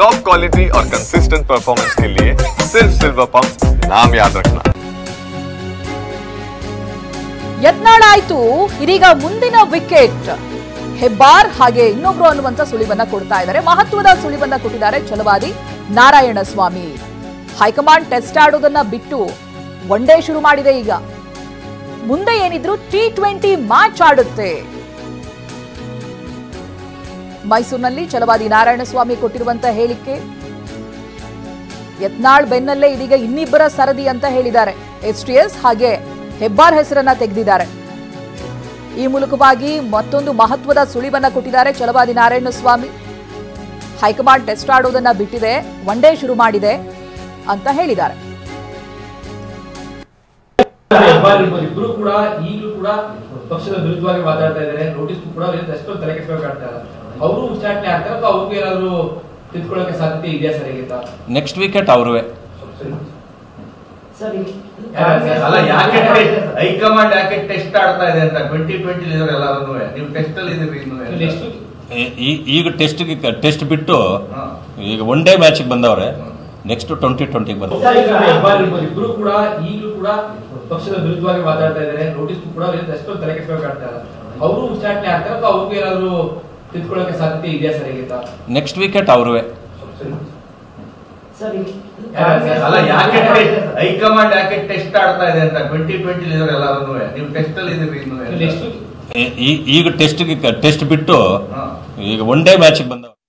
Top quality और consistent performance के लिए सिर्फ सिल्वर पंप नाम याद रखना। ಯತ್ನಾಳ್ ಆಯ್ತು, ಇದೀಗ ಮುಂದಿನ ವಿಕೆಟ್ ಹೆಬ್ಬಾರ್ ಹಾಗೆ ಇನ್ನೊಬ್ರು ಅನ್ನುವಂತ ಸುಳಿವನ್ನ ಕೊಡ್ತಾ ಇದ್ದಾರೆ. ಮಹತ್ವದ ಸುಳಿವನ್ನ ಕೊಟ್ಟಿದ್ದಾರೆ ಛಲವಾದಿ ನಾರಾಯಣಸ್ವಾಮಿ. ಹೈಕಮಾಂಡ್ ಟೆಸ್ಟ್ ಆಡೋದನ್ನ ಬಿಟ್ಟು ಒನ್ ಡೇ ಶುರು ಮಾಡಿದೆ. ಈಗ ಮುಂದೆ ಏನಿದ್ರು T20 ಮ್ಯಾಚ್ ಆಡುತ್ತೆ. ಮೈಸೂರಿನಲ್ಲಿ ಛಲವಾದಿ ನಾರಾಯಣಸ್ವಾಮಿ ಕೊಟ್ಟಿರುವಂತಹ ಹೇಳಿಕೆ, ಯತ್ನಾಳ್ ಬೆನ್ನಲ್ಲೇ ಇದೀಗ ಇನ್ನಿಬ್ಬರ ಸರದಿ ಅಂತ ಹೇಳಿದ್ದಾರೆ. STS ಹಾಗೆ ಹೆಬ್ಬಾರ್ ಹೆಸರನ್ನ ತೆಗೆದಿದ್ದಾರೆ. ಈ ಮೂಲಕವಾಗಿ ಮತ್ತೊಂದು ಮಹತ್ವದ ಸುಳಿವನ್ನ ಕೊಟ್ಟಿದ್ದಾರೆ ಛಲವಾದಿ ನಾರಾಯಣಸ್ವಾಮಿ. ಹೈಕಮಾಂಡ್ ಟೆಸ್ಟ್ ಆಡೋದನ್ನ ಬಿಟ್ಟಿದೆ, ಒನ್ ಡೇ ಶುರು ಮಾಡಿದೆ ಅಂತ ಹೇಳಿದ್ದಾರೆ. ಇಬ್ಬರು ಕೂಡ ಈಗಲೂ ಕೂಡ ಪಕ್ಷದ ವಿರುದ್ಧವಾಗಿ ಮಾತಾಡ್ತಾ ಇದ್ದಾರೆ. ನೋಟಿಸ್ ಕೂಡ ಎಷ್ಟು ತಲೆ ಕೆಡಿಸ್ಬೇಕಾಗ್ತಾ ಇಲ್ಲ. ಅವರು ಉಚ್ಚಾಟನೆ ಆಗ್ತಾರೆ ಅಥವಾ ಅವ್ರಿಗೆ ಏನಾದ್ರು ತಿಳ್ಕೊಳ್ಳೋಕೆ ಸಾಧ್ಯತೆ ಇದೆಯಾ ಸರ್? ಹೇಗಿತ್ತ ನೆಕ್ಸ್ಟ್ ವಿಕೆಟ್ ಅವ್ರವೇ. ಅಲ್ಲ, ಯಾಕೆ ಹೈಕಮಾಂಡ್ ಯಾಕೆ ಟೆಸ್ಟ್ ಆಡ್ತಾ ಇದೆ ಅಂತ 2020 ಎಲ್ಲರೂ ನೀವು ಟೆಸ್ಟ್ ಅಲ್ಲಿ ಈಗ ಟೆಸ್ಟ್ ಬಿಟ್ಟು ಈಗ ಒನ್ ಡೇ ಮ್ಯಾಚ್ ಬಂದವ್ರೆ. ನೆಕ್ಸ್ಟ್ 2020 ಬಂದವ್ರೆ. ಇಬ್ಬರು ಕೂಡ ಈಗಲೂ ಕೂಡ ಪಕ್ಷದ ವಿರುದ್ಧವಾಗಿ ಮಾತಾಡ್ತಾ ಇದ್ದಾರೆ. ನೋಟಿಸ್ ಕೂಡ ಎಷ್ಟು ತಲೆ ಕೆಡಿಸ್ಬೇಕಾಗ್ತಾ ಇಲ್ಲ. ಅವರು ಉಚ್ಚಾಟನೆ ಆಗ್ತಾರೆ ಅಥವಾ ಅವ್ರಿಗೆ ಏನಾದ್ರು ತಿಳ್ಕೊಳ್ಳೋಕೆ ಸಾಧ್ಯತೆ ಇದೆಯಾ ಸರ್? ಹೇಗಿತ್ತ ನೆಕ್ಸ್ಟ್ ವಿಕೆಟ್ ಅವ್ರವೇ. ಅಲ್ಲ, ಯಾಕೆ ಹೈಕಮಾಂಡ್ ಯಾಕೆ ಟೆಸ್ಟ್ ಆಡ್ತಾ ಇದೆ ಅಂತ 2020 ಎಲ್ಲರೂ ನೀವು ಟೆಸ್ಟ್ ಅಲ್ಲಿ ಈಗ ಟೆಸ್ಟ್ ಬಿಟ್ಟು ಈಗ ಒನ್ ಡೇ ಮ್ಯಾಚ್ ಬಂದವ್ರೆ.